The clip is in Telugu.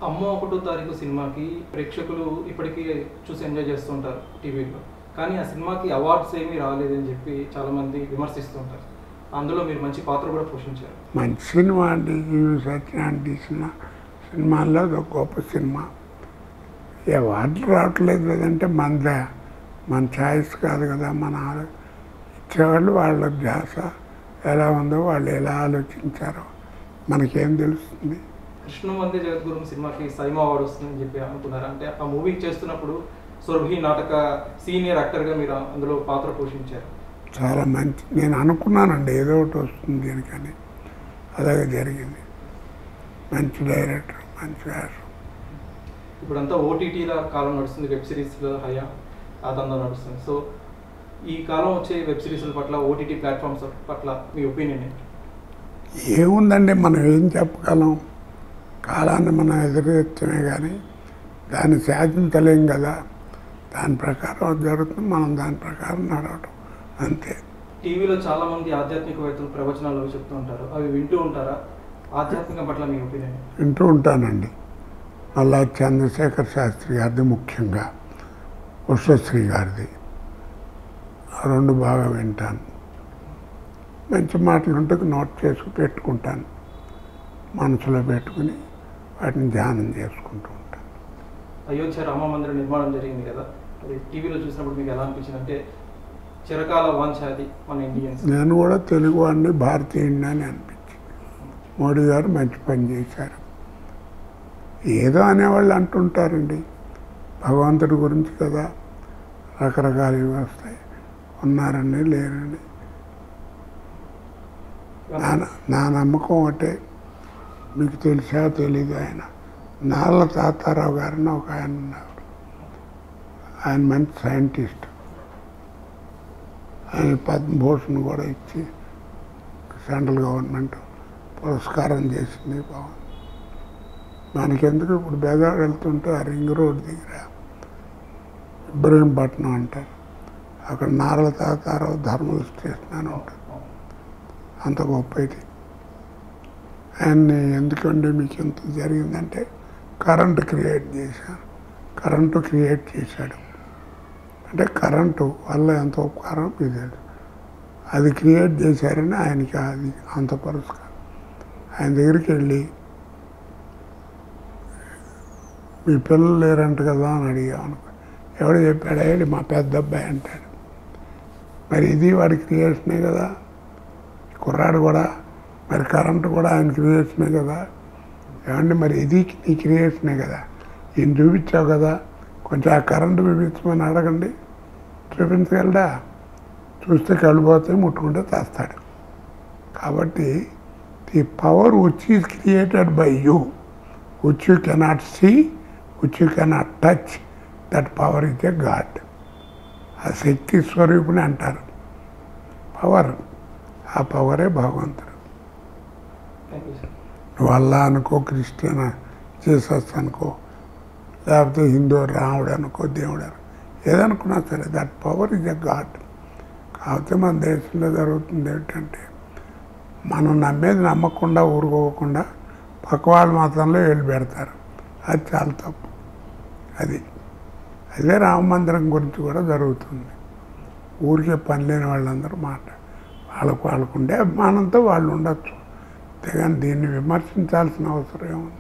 అమ్మో ఒకటో తారీఖు సినిమాకి ప్రేక్షకులు ఇప్పటికీ చూసి ఎంజాయ్ చేస్తూ ఉంటారు టీవీలో. కానీ ఆ సినిమాకి అవార్డ్స్ ఏమీ రాలేదని చెప్పి చాలామంది విమర్శిస్తుంటారు. అందులో మీరు మంచి పాత్ర కూడా పోషించారు. మంచి సినిమా అండి. సత్యనారాయణ తీసిన సినిమాల్లో అది ఒక గొప్ప సినిమా. అవార్డులు రావట్లేదు లేదంటే మన ఛాయిస్ కాదు కదా. మన ఇచ్చేవాళ్ళు వాళ్ళ ధ్యాస ఎలా ఉందో వాళ్ళు ఎలా ఆలోచించారో మనకేం తెలుస్తుంది. కృష్ణ వందే జగద్గురు సినిమాకి సైమా అవార్డు వస్తుందని చెప్పి అనుకున్నారు. అంటే ఆ మూవీ చేస్తున్నప్పుడు సురభి నాటక సీనియర్ యాక్టర్గా మీరు అందులో పాత్ర పోషించారు. చాలా మంచి, నేను అనుకున్నానండి ఏదో ఒకటి వస్తుంది దీనికని, అలాగే జరిగింది. మంచి డైరెక్టర్, మంచి వేషం. ఇప్పుడంతా ఓటీటీల కాలం నడుస్తుంది, వెబ్ సిరీస్లో అదంతా నడుస్తుంది. సో ఈ కాలం వచ్చే వెబ్ సిరీస్ల పట్ల, ఓటీటీ ప్లాట్ఫామ్స్ పట్ల మీ ఒపీనియన్ ఏంటి? ఏముందండి, మనం ఏం చెప్పగలం? కాలాన్ని మనం ఎదురెత్తమే కానీ దాన్ని శాసించలేం కదా. దాని ప్రకారం జరుగుతుంది, మనం దాని ప్రకారం నడవటం అంతే. టీవీలో చాలామంది ఆధ్యాత్మికవేత్తలు ప్రవచనాలు చెప్తూ ఉంటారు, అవి వింటూ ఉంటారా? ఆధ్యాత్మికం పట్ల మీ ఒపీనియన్? వింటూ ఉంటానండి. మళ్ళా చంద్రశేఖర్ శాస్త్రి గారిది, ముఖ్యంగా ఉషశ్రీ గారిది, ఆ రెండు బాగా వింటాను. మంచి మాటలు ఉంటే నోట్ చేసి పెట్టుకుంటాను, మనసులో పెట్టుకుని వాటిని ధ్యానం చేసుకుంటూ ఉంటాను. అయోధ్య రామ మందిర నిర్మాణం జరిగింది కదా, అది టీవీలో చూసినప్పుడు మీకు ఎలా అనిపించింది? అంటే చిరకాల వాంఛ అది మన ఇండియన్స్. నేను కూడా తెలుగు వాడిని, భారతీయుడిని అని అనిపించింది. మోడీ గారు మంచి పని చేశారు. ఏదో అనేవాళ్ళు అంటుంటారండి, భగవంతుడి గురించి కదా, రకరకాలు వస్తాయి, ఉన్నారని లేరని. నా నమ్మకం ఒకటే, మీకు తెలిసా తెలీదు, ఆయన నాళ్ళ తాతారావు గారిని ఒక ఆయన ఉన్నారు. ఆయన మంచి సైంటిస్ట్. ఆయన పద్మభూషణ్ కూడా ఇచ్చి సెంట్రల్ గవర్నమెంట్ పురస్కారం చేసింది. బాగుంది. మనకెందుకు ఇప్పుడు బెజవాడ వెళ్తుంటే ఆ రింగ్ రోడ్ దగ్గర ఇబ్రహీంపట్నం అంటారు, అక్కడ నార్ల తాతారావు థర్మల్ స్టేషన్ అని ఉంటుంది. అంత గొప్ప ఇది. ఆయన్ని ఎందుకంటే మీకు ఎంత జరిగిందంటే కరెంటు క్రియేట్ చేశాను. కరెంటు క్రియేట్ చేశాడు అంటే కరెంటు వల్ల ఎంత ఉపకారం ఇది, అది క్రియేట్ చేశారని ఆయనకి అది అంత పురస్కారం. ఆయన దగ్గరికి వెళ్ళి మీ పిల్లలు లేరంట కదా అని అడిగాను. ఎవడు చెప్పాడు? అయ్యాడు మా పెద్ద అబ్బాయి అంటాడు. మరి ఇది వాడి క్రియేషనే కదా. కుర్రాడు కూడా మరి కరెంటు కూడా ఆయన క్రియేషనే కదా. ఏమండి మరి ఇది నీ క్రియేషనే కదా, ఈయన చూపించావు కదా, కొంచెం ఆ కరెంటు చూపించమని అడగండి. చూపించగలడా? చూస్తే కళ్ళిపోతే, ముట్టుకుంటే తెస్తాడు. కాబట్టి the power which is created by you, which you cannot see, which you cannot touch, that power is a god. ఆ శక్తి స్వరూపుని అంటారు పవర్. ఆ పవరే భగవంతుడు. నువ్వు అల్లా అనుకో, క్రిస్టియన్ జీసస్ అనుకో, లేకపోతే హిందూ రాముడు అనుకో, దేవుడు అనుకో, ఏదనుకున్నా సరే that power is a God. కాకపోతే మన దేశంలో జరుగుతుంది ఏంటంటే, మనం నమ్మేది నమ్మకుండా ఊరుకోకుండా పక్క వాళ్ళ మతంలో వెళ్ళి పెడతారు. అది చాలా తప్పు. అదే రామ మందిరం గురించి కూడా జరుగుతుంది. ఊరికే పని లేని వాళ్ళందరూ వాళ్ళకుండే అభిమానంతో వాళ్ళు ఉండొచ్చు, అంతేగాని దీన్ని విమర్శించాల్సిన అవసరం ఏముంది?